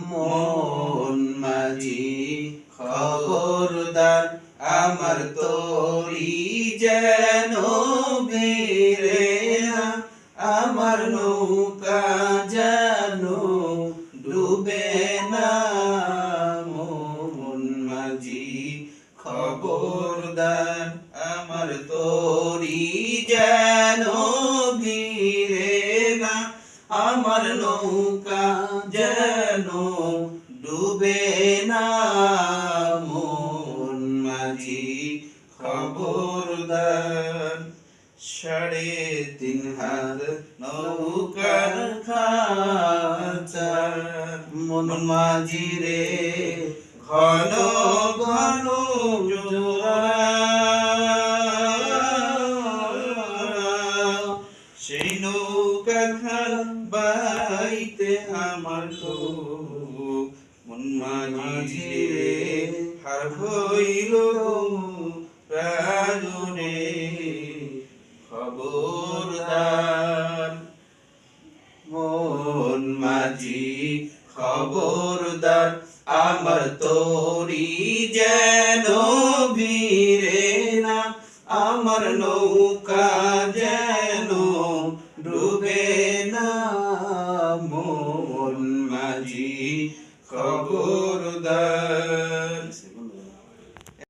মন মাঝি খবরদার আমার তরি যেন ভিড়ে না, আমার নৌকা যেন ডুবে না। মন মাঝি খবরদার আমার তরি যেন ভিড়ে না, আমার নৌকা যেন ডুবে না। মন মাঝি খবরদার 3.5 হাত নৌকার খাঁচা, মন মাঝি রে ঘন ঘন জোয়ার, সেই নৌকা খান বাইতে আমার তো মন মাঝি রে হার হইল প্রাণে। খবরদার মন মাঝি খবরদার আমার তরি যেন ভিড়ে না, আমার নৌকা যেন